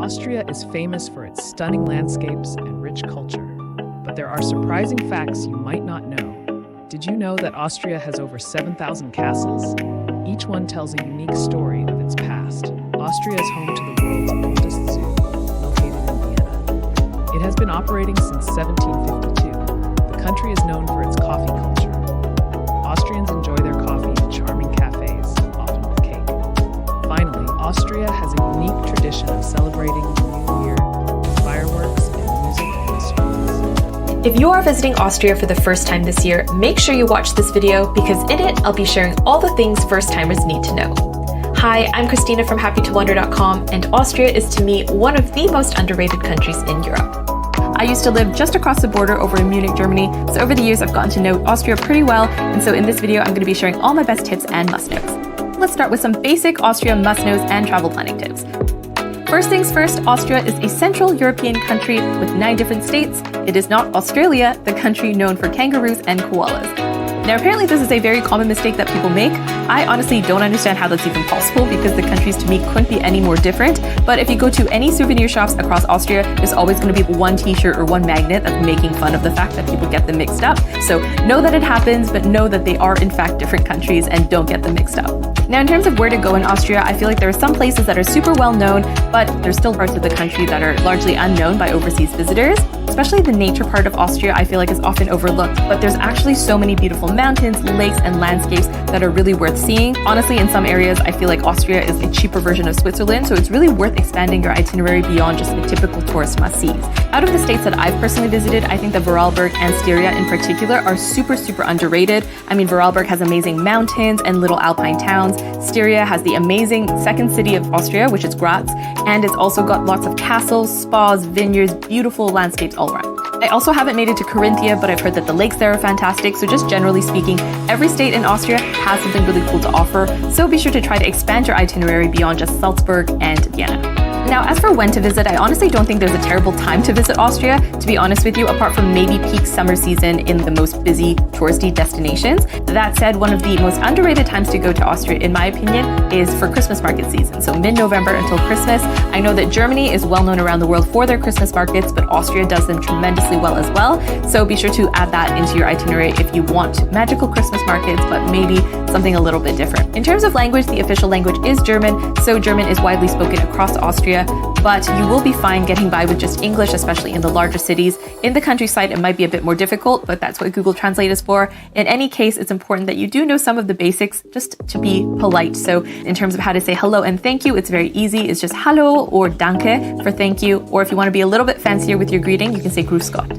Austria is famous for its stunning landscapes and rich culture, but there are surprising facts you might not know. Did you know that Austria has over 7,000 castles? Each one tells a unique story of its past. Austria is home to the world's oldest zoo, located in Vienna. It has been operating since 1752. The country is known for its coffee culture. Austrians enjoy their coffee in charming cafes, often with cake. Finally, Austria has a unique tradition of celebrating the new year with fireworks and music on the streets. If you are visiting Austria for the first time this year, make sure you watch this video because in it, I'll be sharing all the things first-timers need to know. Hi, I'm Christina from HappyToWonder.com, and Austria is to me one of the most underrated countries in Europe. I used to live just across the border over in Munich, Germany, so over the years I've gotten to know Austria pretty well, and so in this video I'm going to be sharing all my best tips and must-knows. Let's start with some basic Austria must-knows and travel planning tips. First things first, Austria is a Central European country with 9 different states. It is not Australia, the country known for kangaroos and koalas. Now apparently this is a very common mistake that people make. I honestly don't understand how that's even possible because the countries to me couldn't be any more different. But if you go to any souvenir shops across Austria, there's always going to be one t-shirt or one magnet that's making fun of the fact that people get them mixed up. So know that it happens, but know that they are in fact different countries and don't get them mixed up. Now in terms of where to go in Austria, I feel like there are some places that are super well known, but there's still parts of the country that are largely unknown by overseas visitors. Especially the nature part of Austria I feel like is often overlooked, but there's actually so many beautiful mountains, lakes, and landscapes that are really worth seeing. Honestly, in some areas I feel like Austria is a cheaper version of Switzerland, so it's really worth expanding your itinerary beyond just the typical tourist must-sees. Out of the states that I've personally visited, I think that Vorarlberg and Styria in particular are super underrated. I mean, Vorarlberg has amazing mountains and little alpine towns. Styria has the amazing second city of Austria, which is Graz, and it's also got lots of castles, spas, vineyards, beautiful landscapes all around. I also haven't made it to Carinthia, but I've heard that the lakes there are fantastic, so just generally speaking, every state in Austria has something really cool to offer, so be sure to try to expand your itinerary beyond just Salzburg and Vienna. Now, as for when to visit, I honestly don't think there's a terrible time to visit Austria, to be honest with you, apart from maybe peak summer season in the most busy touristy destinations. That said, one of the most underrated times to go to Austria, in my opinion, is for Christmas market season, so mid-November until Christmas. I know that Germany is well known around the world for their Christmas markets, but Austria does them tremendously well as well, so be sure to add that into your itinerary if you want magical Christmas markets, but maybe something a little bit different. In terms of language, the official language is German, so German is widely spoken across Austria, but you will be fine getting by with just English, especially in the larger cities. In the countryside, it might be a bit more difficult, but that's what Google Translate is for. In any case, it's important that you do know some of the basics just to be polite. So in terms of how to say hello and thank you, it's very easy. It's just hallo or danke for thank you. Or if you want to be a little bit fancier with your greeting, you can say grüß Gott.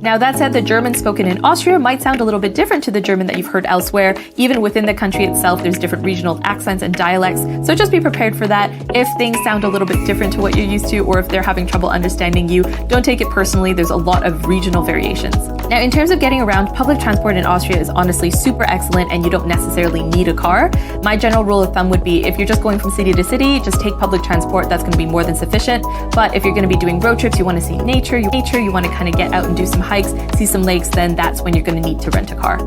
Now that said, the German spoken in Austria might sound a little bit different to the German that you've heard elsewhere. Even within the country itself, there's different regional accents and dialects, so just be prepared for that. If things sound a little bit different to what you're used to, or if they're having trouble understanding you, don't take it personally. There's a lot of regional variations. Now, in terms of getting around, public transport in Austria is honestly super excellent and you don't necessarily need a car. My general rule of thumb would be if you're just going from city to city, just take public transport. That's going to be more than sufficient. But if you're going to be doing road trips, you want to see nature, you want to kind of get out and do some hikes, see some lakes, then that's when you're going to need to rent a car.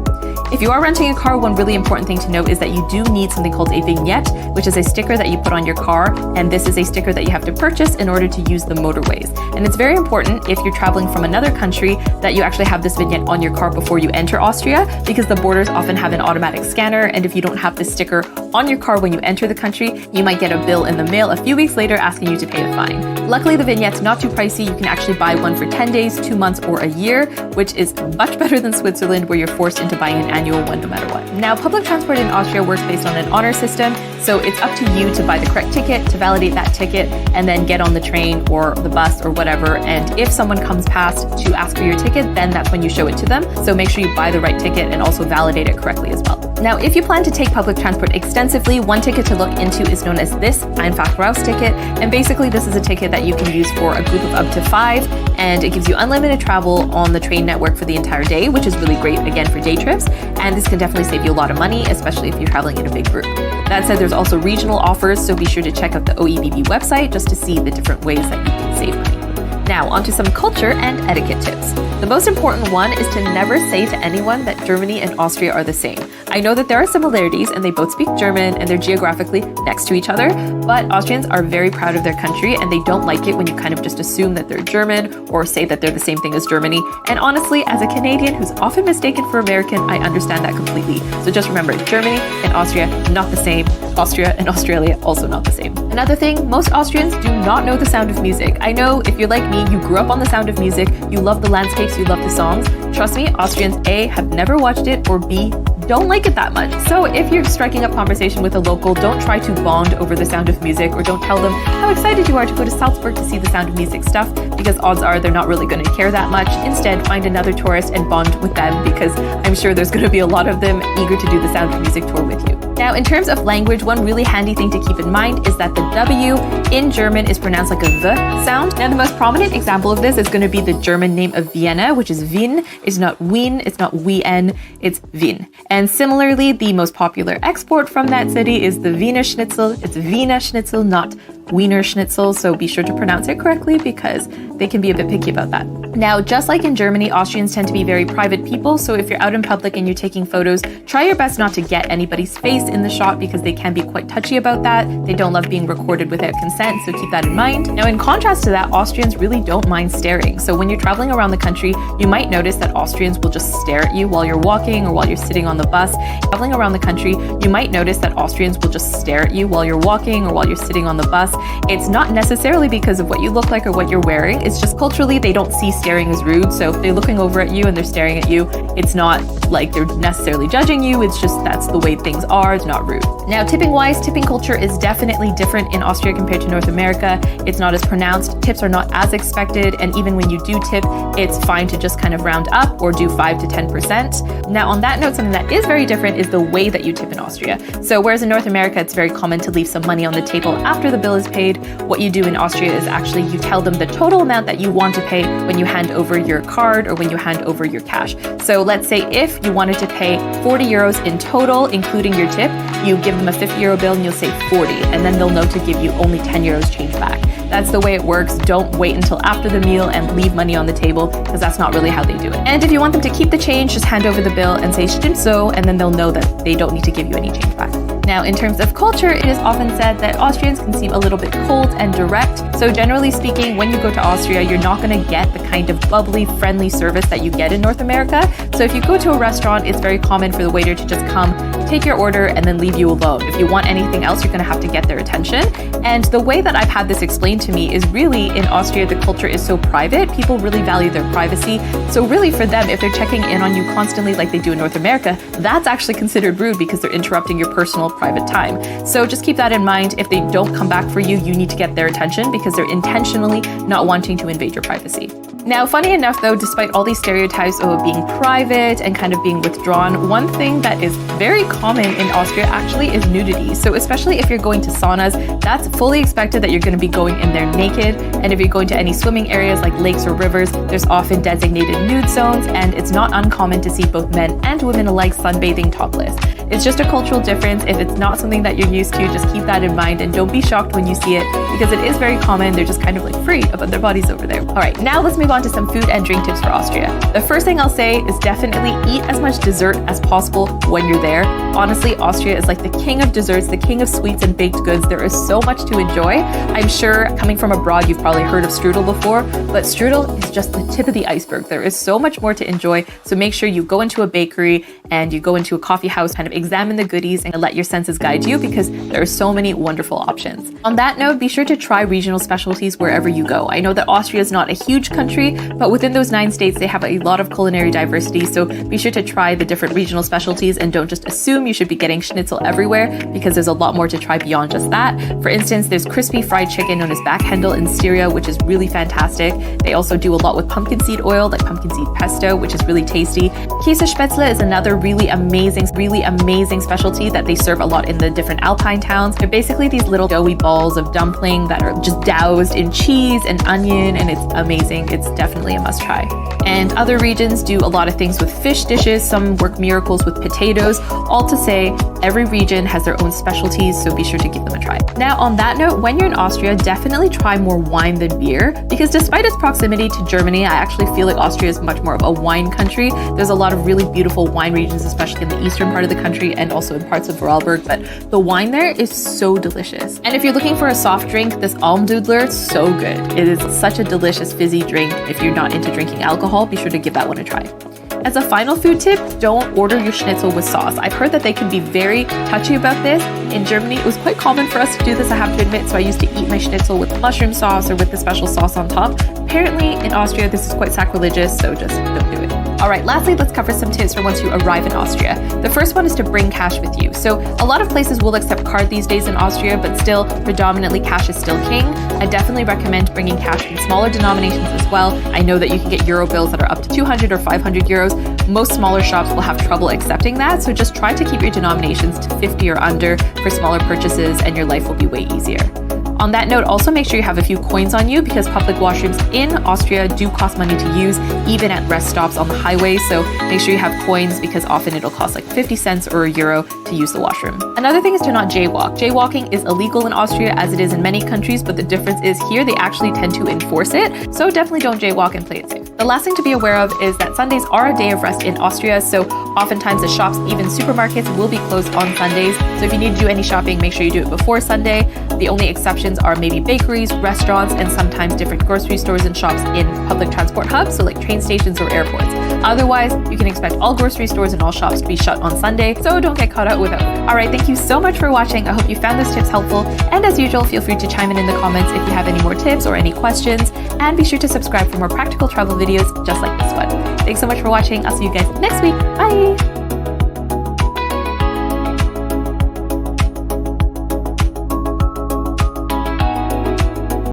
If you are renting a car, one really important thing to note is that you do need something called a vignette, which is a sticker that you put on your car, and this is a sticker that you have to purchase in order to use the motorways. And it's very important if you're traveling from another country that you actually have this vignette on your car before you enter Austria, because the borders often have an automatic scanner, and if you don't have this sticker on your car when you enter the country, you might get a bill in the mail a few weeks later asking you to pay the fine. Luckily, the vignette's not too pricey. You can actually buy one for 10 days, 2 months, or a year, which is much better than Switzerland, where you're forced into buying an annual one no matter what. Now, public transport in Austria works based on an honor system, so it's up to you to buy the correct ticket, to validate that ticket, and then get on the train or the bus or whatever. And if someone comes past to ask for your ticket, then that's when you show it to them. So make sure you buy the right ticket and also validate it correctly as well. Now, if you plan to take public transport extensively, one ticket to look into is known as this Einfach Raus ticket. And basically, this is a ticket that you can use for a group of up to 5, and it gives you unlimited travel on the train network for the entire day, which is really great, again, for day trips. And this can definitely save you a lot of money, especially if you're traveling in a big group. That said, there's also regional offers, so be sure to check out the OEBB website just to see the different ways that you can save money. Now, onto some culture and etiquette tips. The most important one is to never say to anyone that Germany and Austria are the same. I know that there are similarities and they both speak German and they're geographically next to each other, but Austrians are very proud of their country and they don't like it when you kind of just assume that they're German or say that they're the same thing as Germany. And honestly, as a Canadian who's often mistaken for American, I understand that completely. So just remember, Germany and Austria, not the same. Austria and Australia, also not the same. Another thing, most Austrians do not know the sound of music. I know if you're like me, you grew up on the sound of music, you love the landscapes, you love the songs. Trust me, Austrians A, have never watched it, or B, don't like it that much. So if you're striking up conversation with a local, don't try to bond over the sound of music, or don't tell them how excited you are to go to Salzburg to see the sound of music stuff, because odds are they're not really going to care that much. Instead, find another tourist and bond with them, because I'm sure there's going to be a lot of them eager to do the sound of music tour with you. Now, in terms of language, one really handy thing to keep in mind is that the W in German is pronounced like a V sound. Now, the most prominent example of this is going to be the German name of Vienna, which is Wien. It's not Wien, it's not Wien, it's Wien. And similarly, the most popular export from that city is the Wiener Schnitzel. It's Wiener Schnitzel, not Wiener Schnitzel, so be sure to pronounce it correctly because they can be a bit picky about that. Now, just like in Germany, Austrians tend to be very private people, so if you're out in public and you're taking photos, try your best not to get anybody's face in the shot because they can be quite touchy about that. They don't love being recorded without consent, so keep that in mind. Now, in contrast to that, Austrians really don't mind staring. So when you're traveling around the country, you might notice that Austrians will just stare at you while you're walking or while you're sitting on the bus. Traveling around the country, you might notice that Austrians will just stare at you while you're walking or while you're sitting on the bus. It's not necessarily because of what you look like or what you're wearing. It's just culturally, they don't see staring as rude. So if they're looking over at you and they're staring at you, it's not like they're necessarily judging you. It's just that's the way things are. It's not rude. Now, tipping wise, tipping culture is definitely different in Austria compared to North America. It's not as pronounced. Tips are not as expected. And even when you do tip, it's fine to just kind of round up or do 5 to 10%. Now, on that note, something that is very different is the way that you tip in Austria. So whereas in North America, it's very common to leave some money on the table after the bill is paid, what you do in Austria is actually you tell them the total amount that you want to pay when you hand over your card or when you hand over your cash. So let's say if you wanted to pay 40 euros in total, including your tip, you give them a 50 euro bill and you'll say 40, and then they'll know to give you only 10 euros change back. That's the way it works. Don't wait until after the meal and leave money on the table because that's not really how they do it. And if you want them to keep the change, just hand over the bill and say stimmt so, and then they'll know that they don't need to give you any change back. Now, in terms of culture, it is often said that Austrians can seem a little bit cold and direct. So generally speaking, when you go to Austria, you're not going to get the kind of bubbly, friendly service that you get in North America. So if you go to a restaurant, it's very common for the waiter to just come, take your order, and then leave you alone. If you want anything else, you're going to have to get their attention. And the way that I've had this explained to me is really in Austria, the culture is so private. People really value their privacy. So really for them, if they're checking in on you constantly like they do in North America, that's actually considered rude because they're interrupting your personal private time. So just keep that in mind. If they don't come back for you, you need to get their attention because they're intentionally not wanting to invade your privacy. Now, funny enough though, despite all these stereotypes of being private and kind of being withdrawn, one thing that is very common in Austria actually is nudity. So especially if you're going to saunas, that's fully expected that you're going to be going in there naked. And if you're going to any swimming areas like lakes or rivers, there's often designated nude zones, and it's not uncommon to see both men and women alike sunbathing topless. It's just a cultural difference. If it's not something that you're used to, just keep that in mind and don't be shocked when you see it because it is very common. They're just kind of like free about their bodies over there. All right, now let's move on to some food and drink tips for Austria. The first thing I'll say is definitely eat as much dessert as possible when you're there. Honestly, Austria is like the king of desserts, the king of sweets and baked goods. There is so much to enjoy. I'm sure coming from abroad, you've probably heard of strudel before, but strudel is just the tip of the iceberg. There is so much more to enjoy. So make sure you go into a bakery and you go into a coffee house, kind of examine the goodies and let your senses guide you because there are so many wonderful options. On that note, be sure to try regional specialties wherever you go. I know that Austria is not a huge country, but within those 9 states, they have a lot of culinary diversity. So be sure to try the different regional specialties and don't just assume you should be getting schnitzel everywhere because there's a lot more to try beyond just that. For instance, there's crispy fried chicken known as Backhandel in Styria, which is really fantastic. They also do a lot with pumpkin seed oil, like pumpkin seed pesto, which is really tasty. Käsespätzle is another really amazing specialty that they serve a lot in the different Alpine towns. They're basically these little doughy balls of dumpling that are just doused in cheese and onion, and it's amazing. It's definitely a must try. And other regions do a lot of things with fish dishes. Some work miracles with potatoes. All to to say every region has their own specialties, so be sure to give them a try. Now, on that note, when you're in Austria, definitely try more wine than beer, because despite its proximity to Germany, I actually feel like Austria is much more of a wine country. There's a lot of really beautiful wine regions, especially in the eastern part of the country and also in parts of Vorarlberg, but the wine there is so delicious. And if you're looking for a soft drink, this Almdudler is so good. It is such a delicious fizzy drink. If you're not into drinking alcohol, be sure to give that one a try. As a final food tip, don't order your schnitzel with sauce. I've heard that they can be very touchy about this. In Germany, it was quite common for us to do this, I have to admit, so I used to eat my schnitzel with mushroom sauce or with the special sauce on top. Apparently, in Austria, this is quite sacrilegious, so just don't do it. All right, lastly, let's cover some tips for once you arrive in Austria. The first one is to bring cash with you. So a lot of places will accept card these days in Austria, but still, predominantly cash is still king. I definitely recommend bringing cash in smaller denominations as well. I know that you can get euro bills that are up to 200 or 500 euros. Most smaller shops will have trouble accepting that, so just try to keep your denominations to 50 or under for smaller purchases, and your life will be way easier. On that note, also make sure you have a few coins on you, because public washrooms in Austria do cost money to use, even at rest stops on the highway. So make sure you have coins, because often it'll cost like 50 cents or €1 to use the washroom. Another thing is to not jaywalk. Jaywalking is illegal in Austria, as it is in many countries, but the difference is here they actually tend to enforce it. So definitely don't jaywalk and play it safe. The last thing to be aware of is that Sundays are a day of rest in Austria, so oftentimes the shops, even supermarkets, will be closed on Sundays. So if you need to do any shopping, make sure you do it before Sunday. The only exceptions are maybe bakeries, restaurants, and sometimes different grocery stores and shops in public transport hubs, so like train stations or airports. Otherwise, you can expect all grocery stores and all shops to be shut on Sunday, so don't get caught out without it. All right, thank you so much for watching. I hope you found those tips helpful, and as usual, feel free to chime in the comments if you have any more tips or any questions, and be sure to subscribe for more practical travel videos just like this one. Thanks so much for watching. I'll see you guys next week. Bye!